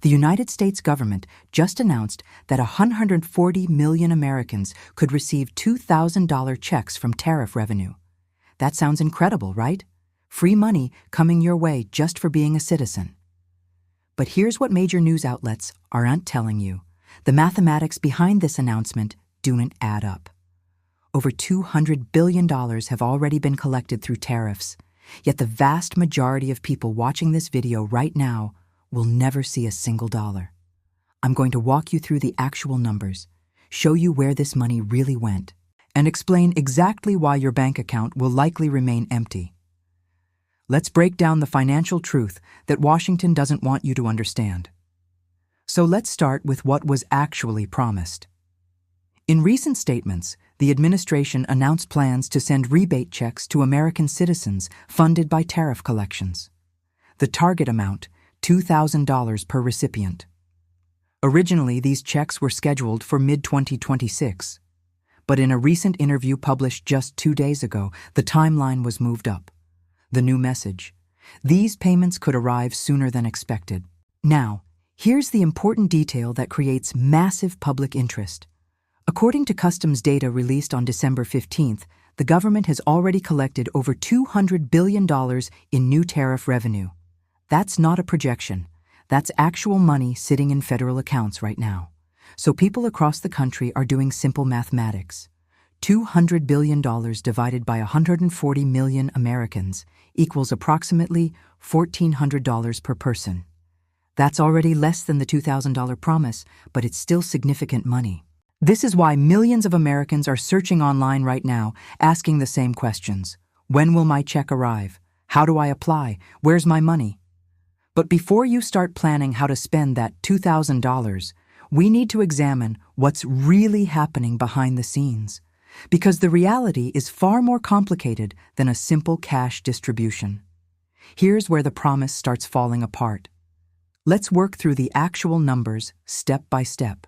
The United States government just announced that 140 million Americans could receive $2,000 checks from tariff revenue. That sounds incredible, right? Free money coming your way just for being a citizen. But here's what major news outlets aren't telling you. The mathematics behind this announcement don't add up. Over $200 billion have already been collected through tariffs, yet the vast majority of people watching this video right now will never see a single dollar. I'm going to walk you through the actual numbers, show you where this money really went, and explain exactly why your bank account will likely remain empty. Let's break down the financial truth that Washington doesn't want you to understand. So let's start with what was actually promised. In recent statements, the administration announced plans to send rebate checks to American citizens funded by tariff collections. The target amount, $2,000 per recipient. Originally, these checks were scheduled for mid-2026, but in a recent interview published just 2 days ago, the timeline was moved up. The new message: these payments could arrive sooner than expected. Now, here's the important detail that creates massive public interest. According to customs data released on December 15th, the government has already collected over $200 billion in new tariff revenue. That's not a projection. That's actual money sitting in federal accounts right now. So people across the country are doing simple mathematics. $200 billion divided by 140 million Americans equals approximately $1,400 per person. That's already less than the $2,000 promise, but it's still significant money. This is why millions of Americans are searching online right now, asking the same questions. When will my check arrive? How do I apply? Where's my money? But before you start planning how to spend that $2,000, we need to examine what's really happening behind the scenes. Because the reality is far more complicated than a simple cash distribution. Here's where the promise starts falling apart. Let's work through the actual numbers step by step.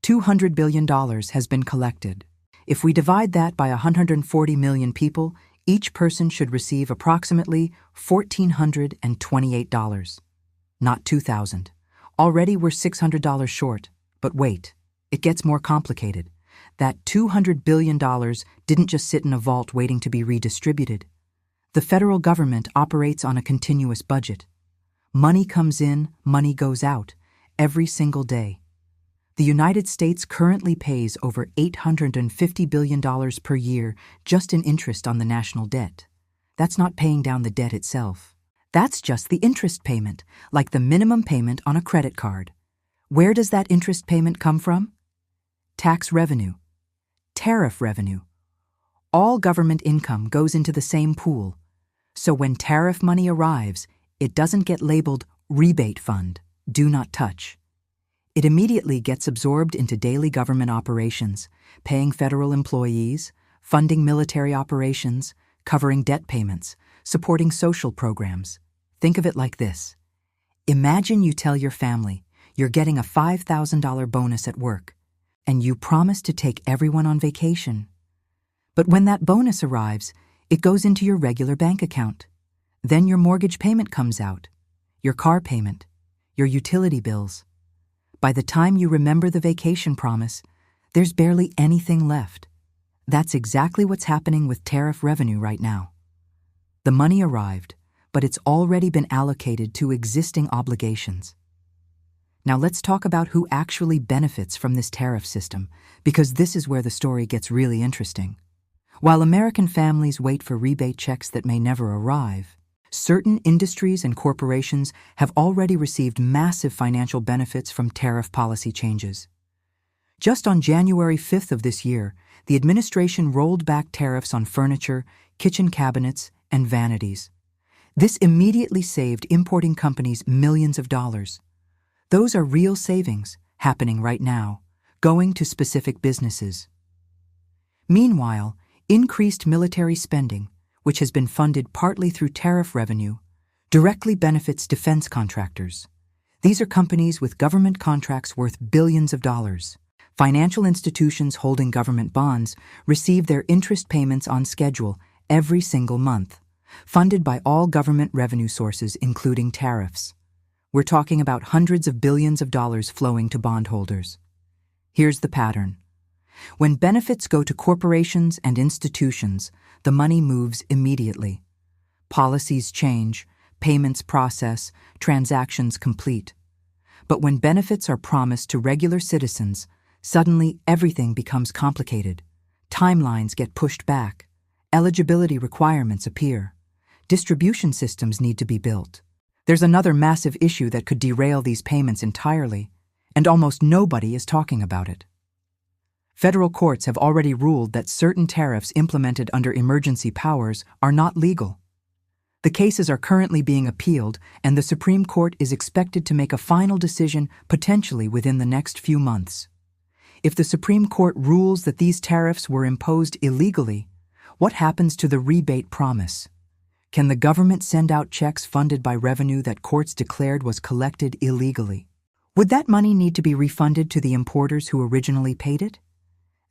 $200 billion has been collected. If we divide that by 140 million people, each person should receive approximately $1,428. Not $2,000. Already we're $600 short. But wait, it gets more complicated. That $200 billion didn't just sit in a vault waiting to be redistributed. The federal government operates on a continuous budget. Money comes in, money goes out, every single day. The United States currently pays over $850 billion per year just in interest on the national debt. That's not paying down the debt itself. That's just the interest payment, like the minimum payment on a credit card. Where does that interest payment come from? Tax revenue, tariff revenue. All government income goes into the same pool. So when tariff money arrives, it doesn't get labeled rebate fund, do not touch. It immediately gets absorbed into daily government operations, paying federal employees, funding military operations, covering debt payments, supporting social programs. Think of it like this. Imagine you tell your family you're getting a $5,000 bonus at work, and you promise to take everyone on vacation. But when that bonus arrives, it goes into your regular bank account. Then your mortgage payment comes out, your car payment, your utility bills. By the time you remember the vacation promise, there's barely anything left. That's exactly what's happening with tariff revenue right now. The money arrived, but it's already been allocated to existing obligations. Now let's talk about who actually benefits from this tariff system, because this is where the story gets really interesting. While American families wait for rebate checks that may never arrive, certain industries and corporations have already received massive financial benefits from tariff policy changes. Just on January 5th of this year, the administration rolled back tariffs on furniture, kitchen cabinets, and vanities. This immediately saved importing companies millions of dollars. Those are real savings happening right now, going to specific businesses. Meanwhile, increased military spending, which has been funded partly through tariff revenue, directly benefits defense contractors. These are companies with government contracts worth billions of dollars. Financial institutions holding government bonds receive their interest payments on schedule every single month, funded by all government revenue sources, including tariffs. We're talking about hundreds of billions of dollars flowing to bondholders. Here's the pattern. When benefits go to corporations and institutions, the money moves immediately. Policies change, payments process, transactions complete. But when benefits are promised to regular citizens, suddenly everything becomes complicated. Timelines get pushed back. Eligibility requirements appear. Distribution systems need to be built. There's another massive issue that could derail these payments entirely, and almost nobody is talking about it. Federal courts have already ruled that certain tariffs implemented under emergency powers are not legal. The cases are currently being appealed, and the Supreme Court is expected to make a final decision potentially within the next few months. If the Supreme Court rules that these tariffs were imposed illegally, what happens to the rebate promise? Can the government send out checks funded by revenue that courts declared was collected illegally? Would that money need to be refunded to the importers who originally paid it?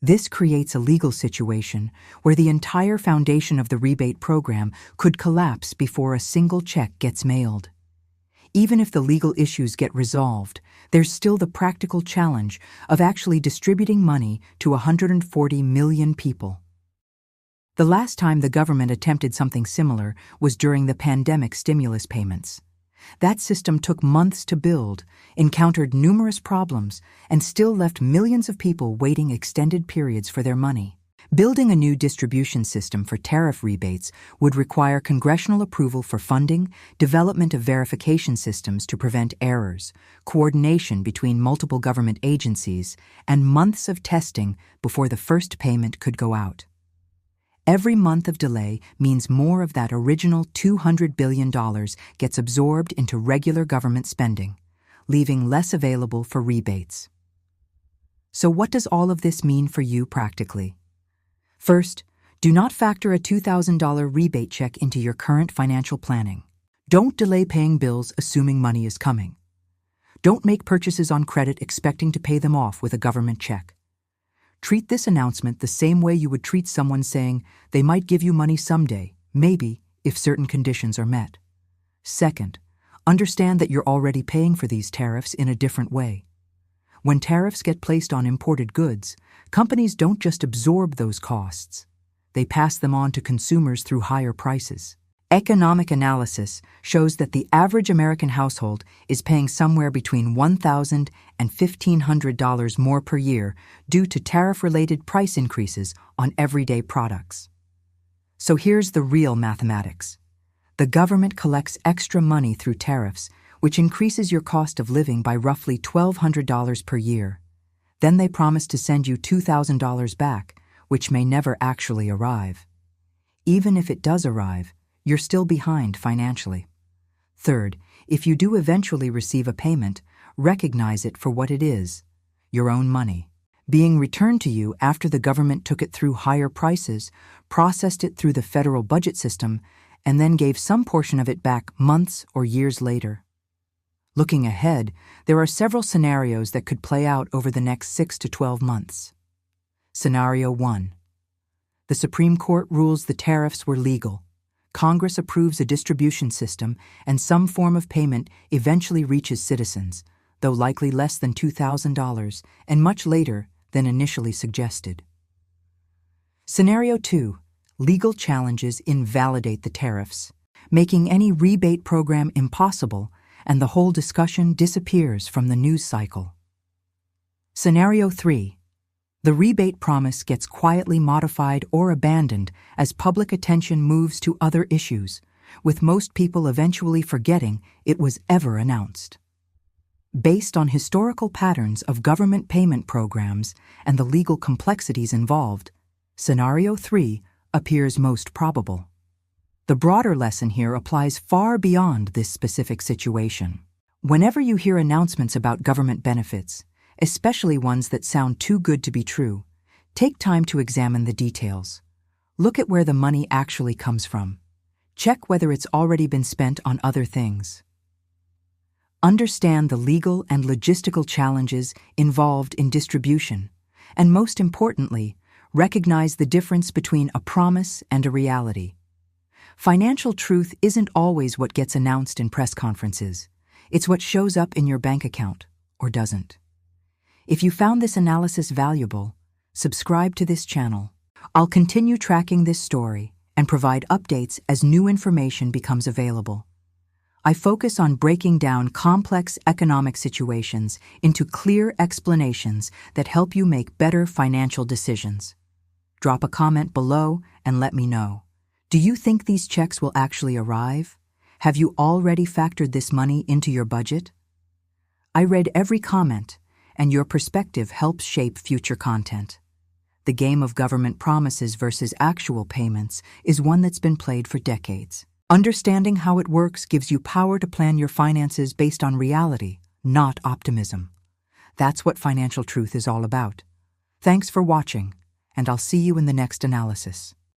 This creates a legal situation where the entire foundation of the rebate program could collapse before a single check gets mailed. Even if the legal issues get resolved, there's still the practical challenge of actually distributing money to 140 million people. The last time the government attempted something similar was during the pandemic stimulus payments. That system took months to build, encountered numerous problems, and still left millions of people waiting extended periods for their money. Building a new distribution system for tariff rebates would require congressional approval for funding, development of verification systems to prevent errors, coordination between multiple government agencies, and months of testing before the first payment could go out. Every month of delay means more of that original $200 billion gets absorbed into regular government spending, leaving less available for rebates. So what does all of this mean for you practically? First, do not factor a $2,000 rebate check into your current financial planning. Don't delay paying bills assuming money is coming. Don't make purchases on credit expecting to pay them off with a government check. Treat this announcement the same way you would treat someone saying they might give you money someday, maybe, if certain conditions are met. Second, understand that you're already paying for these tariffs in a different way. When tariffs get placed on imported goods, companies don't just absorb those costs. They pass them on to consumers through higher prices. Economic analysis shows that the average American household is paying somewhere between $1,000 and $1,500 more per year due to tariff-related price increases on everyday products. So here's the real mathematics. The government collects extra money through tariffs, which increases your cost of living by roughly $1,200 per year. Then they promise to send you $2,000 back, which may never actually arrive. Even if it does arrive, you're still behind financially. Third, if you do eventually receive a payment, recognize it for what it is, your own money, being returned to you after the government took it through higher prices, processed it through the federal budget system, and then gave some portion of it back months or years later. Looking ahead, there are several scenarios that could play out over the next 6 to 12 months. Scenario 1. The Supreme Court rules the tariffs were legal. Congress approves a distribution system, and some form of payment eventually reaches citizens, though likely less than $2,000 and much later than initially suggested. Scenario 2. Legal challenges invalidate the tariffs, making any rebate program impossible, and the whole discussion disappears from the news cycle. Scenario 3. The rebate promise gets quietly modified or abandoned as public attention moves to other issues, with most people eventually forgetting it was ever announced. Based on historical patterns of government payment programs and the legal complexities involved, Scenario 3 appears most probable. The broader lesson here applies far beyond this specific situation. Whenever you hear announcements about government benefits, especially ones that sound too good to be true, take time to examine the details. Look at where the money actually comes from. Check whether it's already been spent on other things. Understand the legal and logistical challenges involved in distribution, and most importantly, recognize the difference between a promise and a reality. Financial truth isn't always what gets announced in press conferences. It's what shows up in your bank account, or doesn't. If you found this analysis valuable, subscribe to this channel. I'll continue tracking this story and provide updates as new information becomes available. I focus on breaking down complex economic situations into clear explanations that help you make better financial decisions. Drop a comment below and let me know. Do you think these checks will actually arrive? Have you already factored this money into your budget? I read every comment, and your perspective helps shape future content. The game of government promises versus actual payments is one that's been played for decades. Understanding how it works gives you power to plan your finances based on reality, not optimism. That's what financial truth is all about. Thanks for watching, and I'll see you in the next analysis.